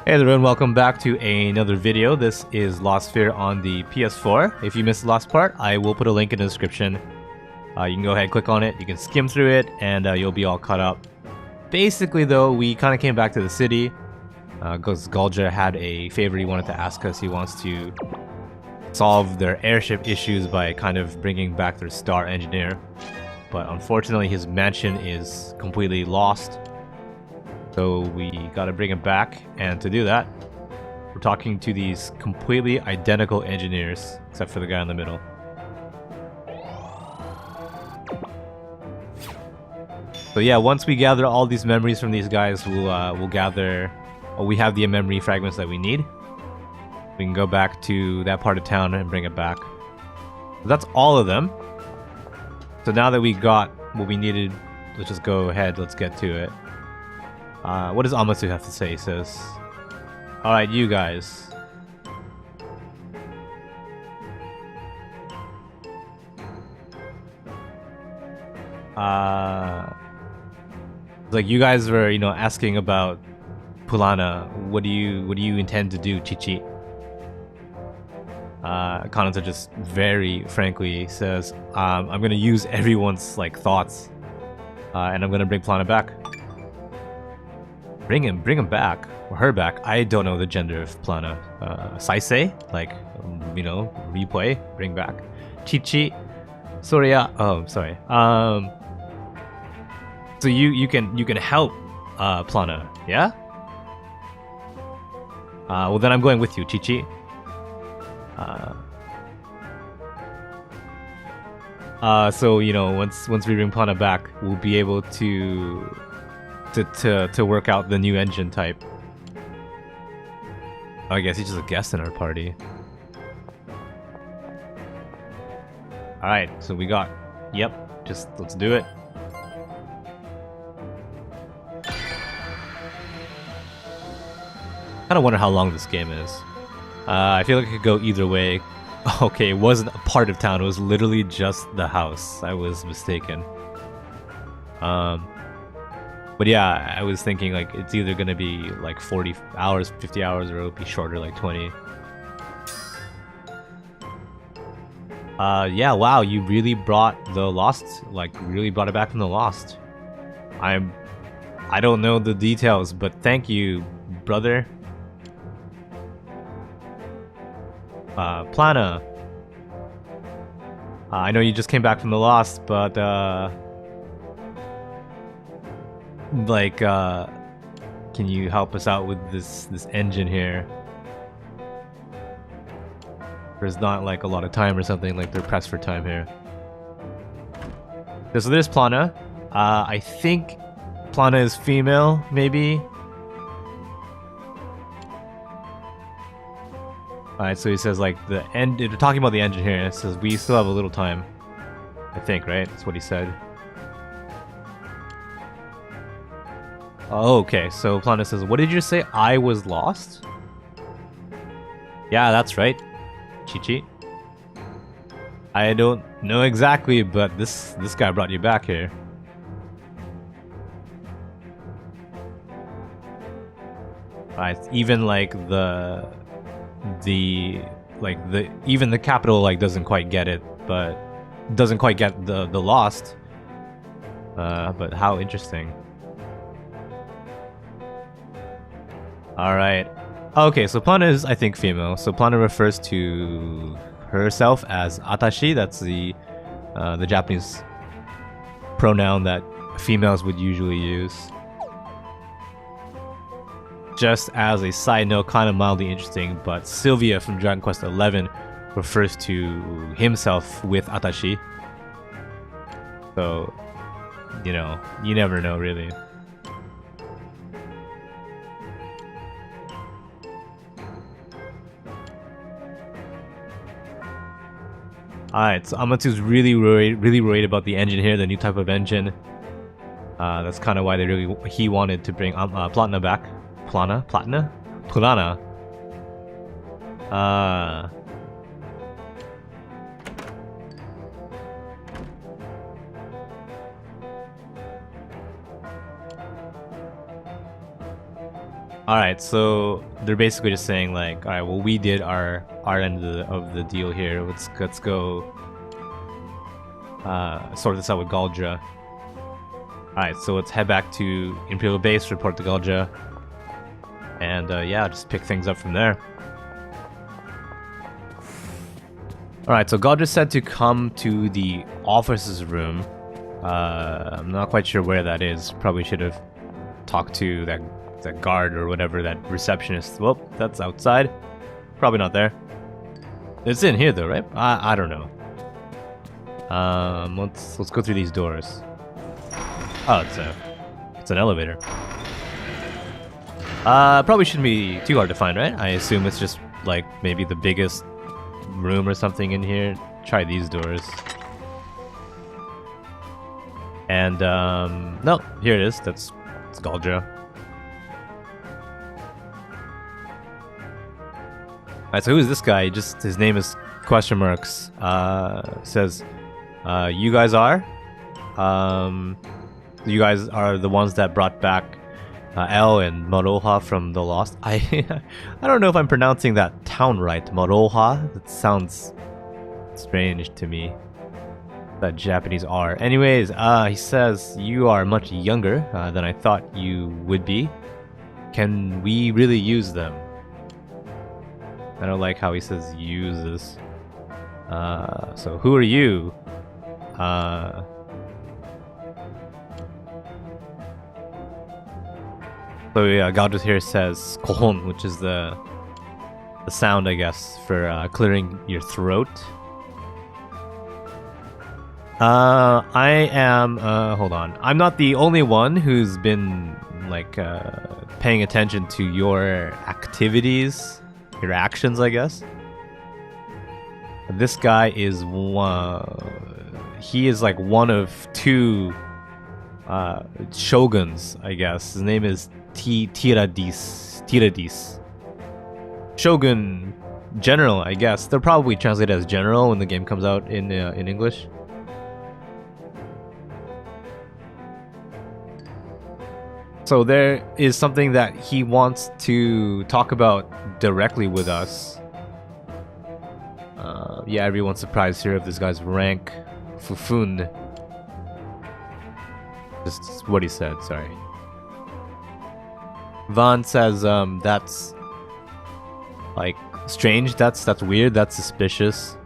Hey everyone, welcome back to another video. This is Lost Sphear on the PS4. If you missed the last part, I will put a link in the description. You can go ahead, click on it, you can skim through it, and you'll be all caught up. Basically though, we kind of came back to the city, because Galdra had a favor he wanted to ask us. He wants to solve their airship issues by kind of bringing back their star engineer. But unfortunately his mansion is completely lost. So we gotta bring him back, and to do that, we're talking to these completely identical engineers, except for the guy in the middle. So yeah, once we gather all these memories from these guys, we'll gather. We have the memory fragments that we need. We can go back to that part of town and bring it back. So that's all of them. So now that we got what we needed, let's just go ahead. Let's get to it. What does Amatsu have to say? He says, alright, you guys. Like you guys were, asking about Plana. What do you intend to do, Chichi? Kanata just very frankly says, I'm gonna use everyone's thoughts, and I'm gonna bring Plana back. Bring him back, or her back. I don't know the gender of Plana. Saisei, replay, bring back. Chichi, Soria. Oh, I'm sorry. So you can help Plana, yeah? Well then I'm going with you, Chichi. So once we bring Plana back, we'll be able to work out the new engine type. I guess he's just a guest in our party. Alright, so we got... Yep, just let's do it. Kinda wonder how long this game is. I feel like it could go either way. Okay, it wasn't a part of town, it was literally just the house. I was mistaken. But yeah, I was thinking it's either gonna be 40 hours, 50 hours, or it'll be shorter, 20. Yeah, wow, you really brought the Lost, really brought it back from the Lost. I don't know the details, but thank you, brother. Plana. I know you just came back from the Lost, but can you help us out with this engine here? There's not a lot of time or something, they're pressed for time here. So there's Plana. I think Plana is female, maybe. Alright, so he says they're talking about the engine here. It says we still have a little time. I think, right? That's what he said. Oh, okay, so Plana says, what did you say? I was lost? Yeah, that's right, Chichi. I don't know exactly, but this guy brought you back here. Even even the capital doesn't quite get it, but doesn't quite get the Lost. But how interesting. Alright. Okay, so Plana is, I think, female. So Plana refers to herself as Atashi. That's the Japanese pronoun that females would usually use. Just as a side note, kind of mildly interesting, but Sylvia from Dragon Quest XI refers to himself with Atashi. So, you never know, really. Alright, so Amatsu's really worried about the engine here, the new type of engine. That's kind of why he wanted to bring Plana back. Plana? Alright, so they're basically just saying like, alright, well we did our end of the deal here. Let's go sort this out with Galdra. Alright, so let's head back to Imperial Base, report to Galdra, and yeah, just pick things up from there. Alright, so Galdra said to come to the officer's room. I'm not quite sure where that is. Probably should have talked to that guard or whatever, that receptionist. Well, that's outside. Probably not there. It's in here though, right? I don't know. Let's go through these doors. Oh, it's an elevator. Probably shouldn't be too hard to find, right? I assume it's just like maybe the biggest room or something in here. Try these doors. And no, here it is. It's Galdra. Alright, so who is this guy? Just his name is question marks. Says, you guys are? You guys are the ones that brought back El and Maroha from the Lost. I don't know if I'm pronouncing that town right. Maroha? That sounds strange to me. That Japanese R. Anyways, he says you are much younger than I thought you would be. Can we really use them? I don't like how he says uses. So who are you? So yeah, Galdra here says kohon, which is the sound, I guess, for clearing your throat. I am, hold on. I'm not the only one who's been, like, paying attention to your activities, your actions, I guess. This guy is he is like one of two shoguns, I guess. His name is Tiradis. Shogun General, I guess. They'll probably translate it as General when the game comes out in English. So there is something that he wants to talk about directly with us. Yeah, everyone's surprised here of this guy's rank. Fufun. Just what he said, sorry. Van says, that's like strange, that's weird, that's suspicious.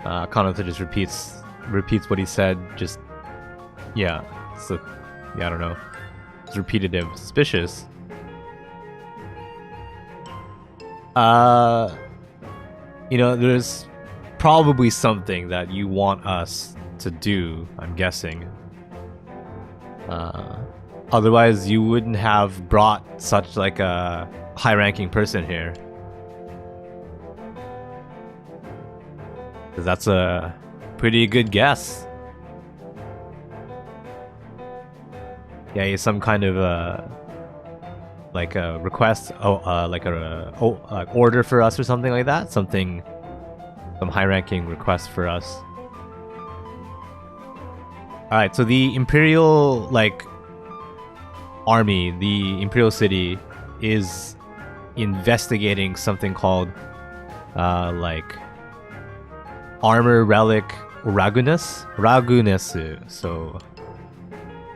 Kanata just repeats what he said, just yeah, so yeah, I don't know. It's repetitive, suspicious. You know, there's probably something that you want us to do, I'm guessing. Otherwise, you wouldn't have brought such like a high-ranking person here. 'Cause that's a pretty good guess. Yeah, he's some kind of like a request, like a order for us or something like that. Some high-ranking request for us. All right, so the Imperial army, the Imperial city, is investigating something called armor relic Ragunes. So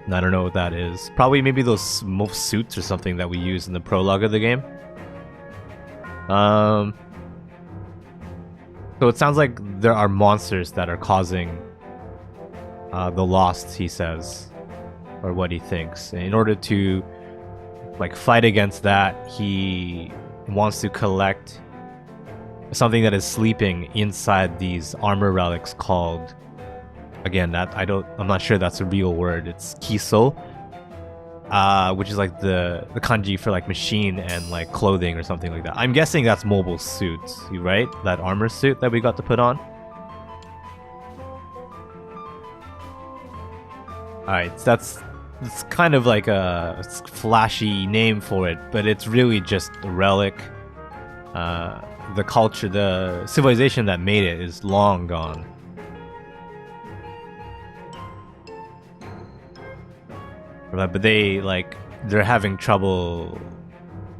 I don't know what that is. Probably maybe those smoke suits or something that we use in the prologue of the game. So it sounds like there are monsters that are causing the Lost, he says, or what he thinks. In order to fight against that, he wants to collect something that is sleeping inside these armor relics called, again, I'm not sure that's a real word. It's kiso, which is like the kanji for machine and clothing or something like that. I'm guessing that's mobile suits, right? That armor suit that we got to put on. Alright, it's kind of like a flashy name for it, but it's really just a relic. The culture, the civilization that made it is long gone. But they're having trouble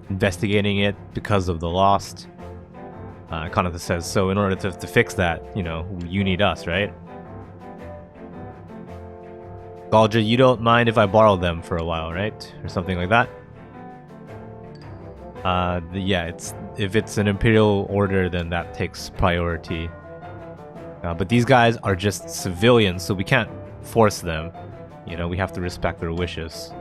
investigating it because of the lost. Kanata says, so in order to fix that, you know, you need us, right? Galdra, you don't mind if I borrow them for a while, right? Or something like that. Yeah, if it's an Imperial order, then that takes priority. But these guys are just civilians, so we can't force them. You know, we have to respect their wishes.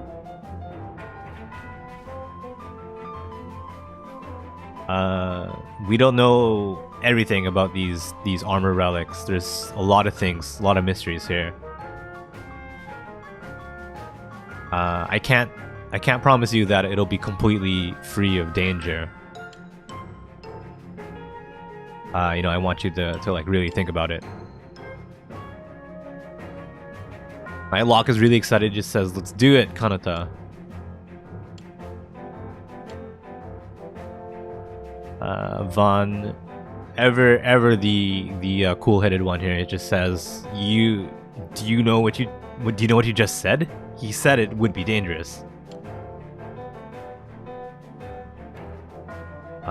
We don't know everything about these armor relics. There's a lot of things, a lot of mysteries here. I can't promise you that it'll be completely free of danger. You know, I want you to like really think about it. My Locke is really excited. Just says, "Let's do it, Kanata." Von, ever the cool-headed one here. It just says, do you know what you just said? He said it would be dangerous.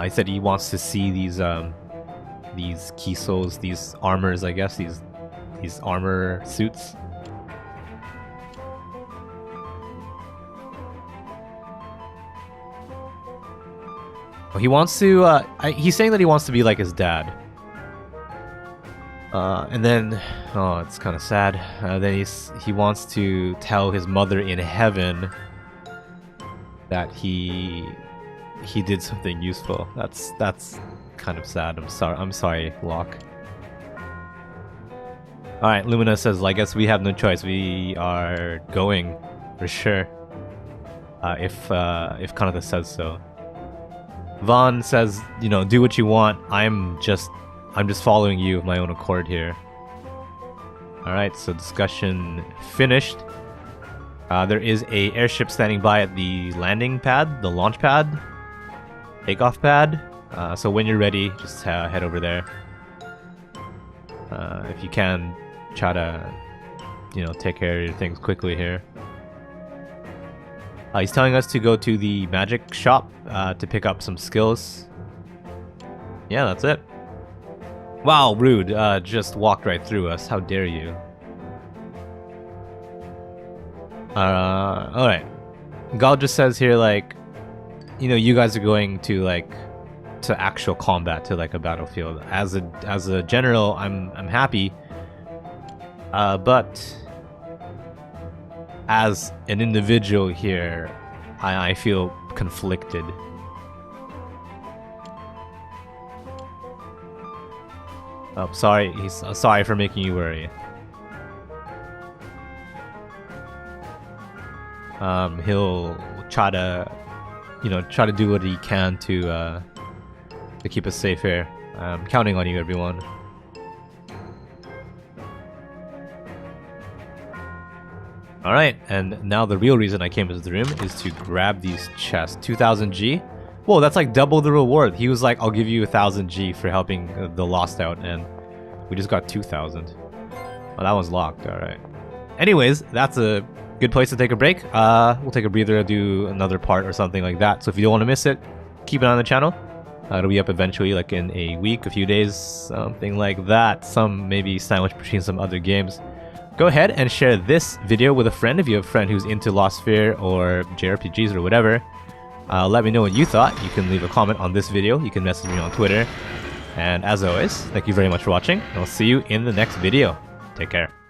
He said he wants to see these kisos, these armors, I guess, these armor suits. He wants to, he's saying that he wants to be like his dad. And then, oh, it's kind of sad. Then he wants to tell his mother in heaven that he did something useful. That's kind of sad. I'm sorry, Locke. All right, Lumina says, I guess we have no choice. We are going for sure. If Kanata says so. Vaughn says, you know, do what you want. I'm just following you of my own accord here. Alright, so discussion finished. There is a airship standing by at the landing pad, the launch pad, takeoff pad. So when you're ready, just head over there. If you can, try to, you know, take care of your things quickly here. He's telling us to go to the magic shop to pick up some skills. Yeah, that's it. Wow, rude. Just walked right through us. How dare you? Alright. Gal just says here, like, you know, you guys are going to, like, to actual combat, to, like, a battlefield. As a general, I'm happy. But as an individual here, I feel conflicted. Oh, sorry. He's sorry for making you worry. He'll try to, you know, do what he can to keep us safe here. I'm counting on you, everyone. Alright, and now the real reason I came into the room is to grab these chests. 2000 G? Whoa, that's like double the reward. He was like, I'll give you 1000 G for helping the Lost out, and we just got 2000. Oh, that one's locked, alright. Anyways, that's a good place to take a break. We'll take a breather, do another part or something like that. So if you don't want to miss it, keep it on the channel. It'll be up eventually, like in a week, a few days, something like that. Some maybe sandwich between some other games. Go ahead and share this video with a friend if you have a friend who's into Lost Sphear or JRPGs or whatever. Let me know what you thought. You can leave a comment on this video. You can message me on Twitter. And as always, thank you very much for watching, and I'll see you in the next video. Take care.